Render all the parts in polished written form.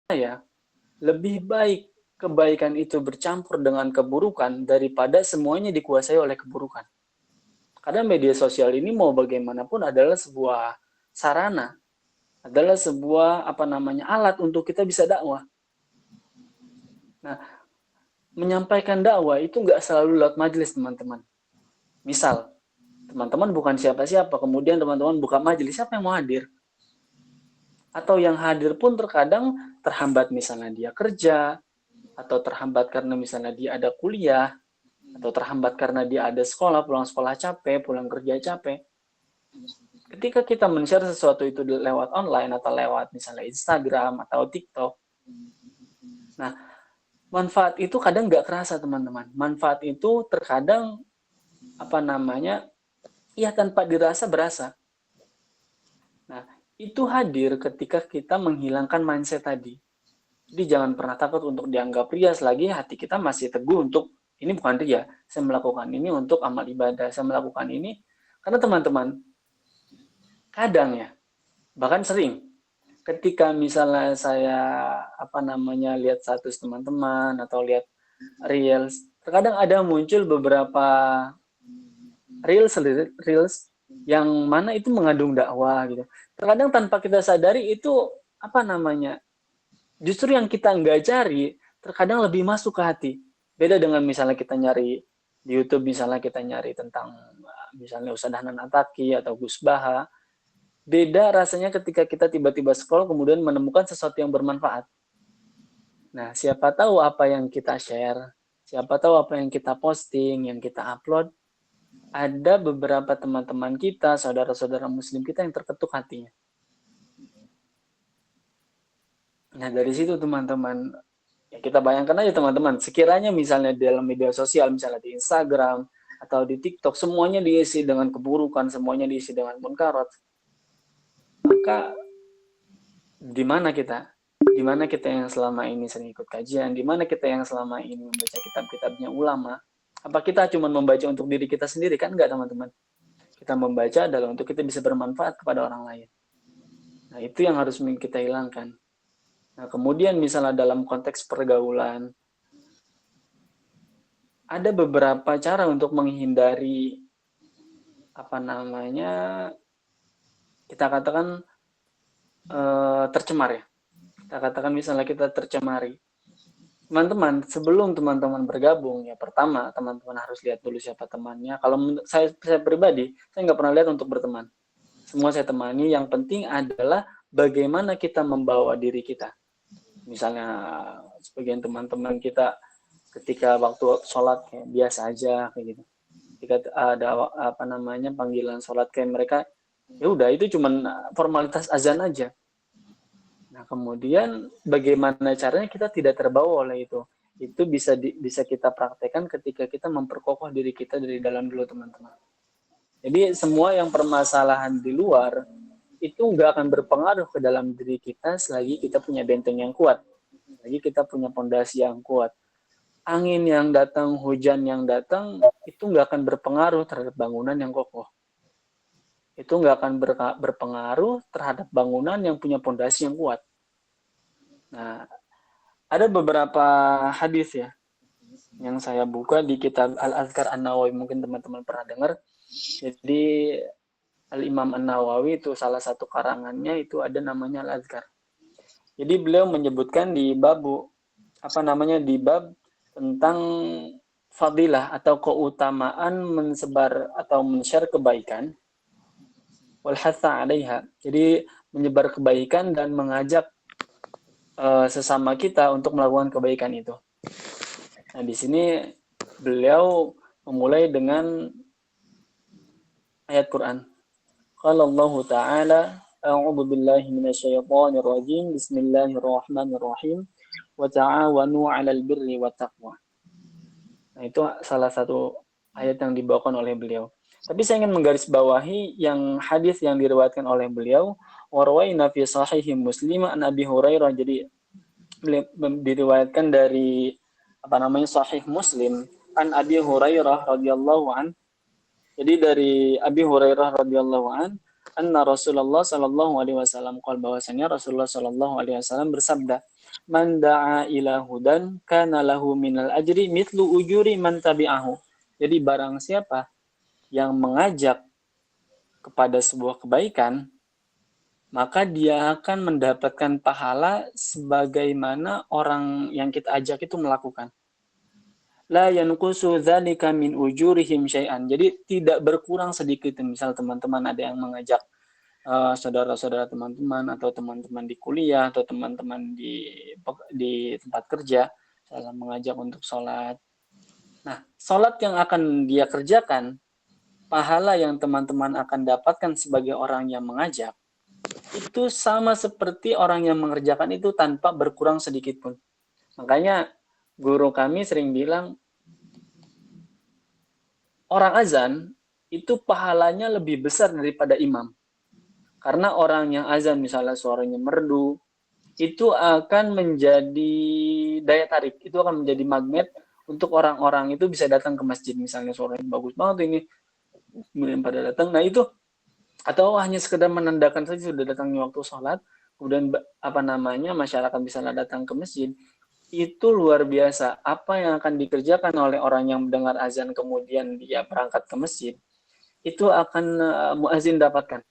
saya, lebih baik kebaikan itu bercampur dengan keburukan daripada semuanya dikuasai oleh keburukan. Karena media sosial ini mau bagaimanapun adalah sebuah sarana, adalah sebuah alat untuk kita bisa dakwah. Nah, menyampaikan dakwah itu nggak selalu lewat majelis, teman-teman. Misal, teman-teman bukan siapa-siapa, kemudian teman-teman buka majelis, siapa yang mau hadir? Atau yang hadir pun terkadang terhambat, misalnya dia kerja, atau terhambat karena misalnya dia ada kuliah, atau terhambat karena dia ada sekolah, pulang sekolah capek, pulang kerja capek. Ketika kita men-share sesuatu itu lewat online atau lewat misalnya Instagram atau TikTok, nah manfaat itu kadang nggak kerasa, teman-teman. Manfaat itu terkadang ya tanpa dirasa berasa. Nah, itu hadir ketika kita menghilangkan mindset tadi. Jadi jangan pernah takut untuk dianggap ria selagi hati kita masih teguh untuk ini bukan ria, saya melakukan ini untuk amal ibadah, saya melakukan ini karena teman-teman kadang ya, bahkan sering ketika misalnya saya lihat status teman-teman atau lihat reels, terkadang ada muncul beberapa reels yang mana itu mengandung dakwah gitu. Terkadang tanpa kita sadari itu justru yang kita nggak cari terkadang lebih masuk ke hati. Beda dengan misalnya kita nyari di YouTube, misalnya kita nyari tentang misalnya Ustadz Hanan Ataki atau Gus Baha. Beda rasanya ketika kita tiba-tiba scroll kemudian menemukan sesuatu yang bermanfaat. Nah, siapa tahu apa yang kita share, siapa tahu apa yang kita posting, yang kita upload, ada beberapa teman-teman kita, saudara-saudara muslim kita yang terketuk hatinya. Nah, dari situ teman-teman, ya kita bayangkan aja teman-teman, sekiranya misalnya dalam media sosial, misalnya di Instagram atau di TikTok, semuanya diisi dengan keburukan, semuanya diisi dengan munkarat, maka di mana kita? Di mana kita yang selama ini sering ikut kajian? Di mana kita yang selama ini membaca kitab-kitabnya ulama? Apa kita cuma membaca untuk diri kita sendiri? Kan enggak, teman-teman. Kita membaca adalah untuk kita bisa bermanfaat kepada orang lain. Nah, itu yang harus kita hilangkan. Nah, kemudian misalnya dalam konteks pergaulan, ada beberapa cara untuk menghindari kita katakan tercemar ya. Kita katakan misalnya kita tercemari. Teman-teman, sebelum teman-teman bergabung, ya pertama teman-teman harus lihat dulu siapa temannya. Kalau saya pribadi, saya nggak pernah lihat untuk berteman. Semua saya temani, yang penting adalah bagaimana kita membawa diri kita. Misalnya sebagian teman-teman kita ketika waktu sholat kayak biasa aja kayak gitu. Ketika ada panggilan sholat kayak mereka, ya udah itu cuman formalitas azan aja. Nah, kemudian bagaimana caranya kita tidak terbawa oleh itu? Itu bisa kita praktekkan ketika kita memperkokoh diri kita dari dalam dulu, teman-teman. Jadi semua yang permasalahan di luar itu nggak akan berpengaruh ke dalam diri kita selagi kita punya benteng yang kuat, selagi kita punya pondasi yang kuat. Angin yang datang, hujan yang datang, itu nggak akan berpengaruh terhadap bangunan yang kokoh. Itu nggak akan berpengaruh terhadap bangunan yang punya pondasi yang kuat. Nah, ada beberapa hadis ya yang saya buka di kitab Al-Azkar An-Nawawi, mungkin teman-teman pernah dengar. Jadi Al-Imam An-Nawawi itu salah satu karangannya itu ada namanya Al-Azkar. Jadi beliau menyebutkan di bab tentang fadilah atau keutamaan mensebar atau men-share kebaikan wal hatha 'alaiha. Jadi menyebar kebaikan dan mengajak sesama kita untuk melakukan kebaikan itu. Nah, di sini beliau memulai dengan ayat Quran. Qala Allah Ta'ala, A'udzu billahi minasyaitonir rajim. Bismillahirrahmanirrahim. Wa ta'awanu 'alal birri wat taqwa. Nah, itu salah satu ayat yang dibawakan oleh beliau. Tapi saya ingin menggarisbawahi yang hadis yang diriwayatkan oleh beliau, warwaina fi sahih Muslim an Abi Hurairah. Jadi diriwayatkan dari sahih Muslim an Abi Hurairah radhiyallahu an. Jadi dari Abi Hurairah radhiyallahu an, anna Rasulullah sallallahu alaihi wasallam qol, bahwasanya Rasulullah sallallahu alaihi wasallam bersabda, man da'a ila hudan kana lahu minal ajri mithlu ujuri man tabi'ahu. Jadi barang siapa yang mengajak kepada sebuah kebaikan, maka dia akan mendapatkan pahala sebagaimana orang yang kita ajak itu melakukan. La yanqusu dzalika min ujurihim syai'an. Jadi tidak berkurang sedikit. Misal teman-teman ada yang mengajak saudara-saudara teman-teman atau teman-teman di kuliah atau teman-teman di tempat kerja dalam mengajak untuk sholat. Nah, sholat yang akan dia kerjakan, pahala yang teman-teman akan dapatkan sebagai orang yang mengajak, itu sama seperti orang yang mengerjakan itu tanpa berkurang sedikit pun. Makanya guru kami sering bilang, orang azan itu pahalanya lebih besar daripada imam. Karena orang yang azan misalnya suaranya merdu, itu akan menjadi daya tarik, itu akan menjadi magnet untuk orang-orang itu bisa datang ke masjid. Misalnya suaranya bagus banget ini, kemudian pada datang. Nah itu, atau hanya sekedar menandakan saja sudah datangnya waktu sholat, kemudian masyarakat bisa datang ke masjid. Itu luar biasa. Apa yang akan dikerjakan oleh orang yang mendengar azan kemudian dia berangkat ke masjid, itu akan muazin dapatkan.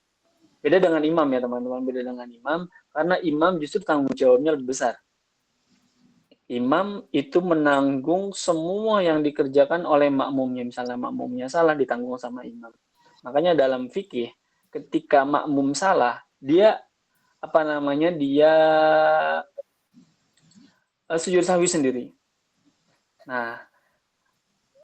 Beda dengan imam ya teman-teman, beda dengan imam, karena imam justru tanggung jawabnya lebih besar. Imam itu menanggung semua yang dikerjakan oleh makmumnya. Misalnya makmumnya salah, ditanggung sama imam. Makanya dalam fikih, ketika makmum salah, dia sujud sahwi sendiri. Nah,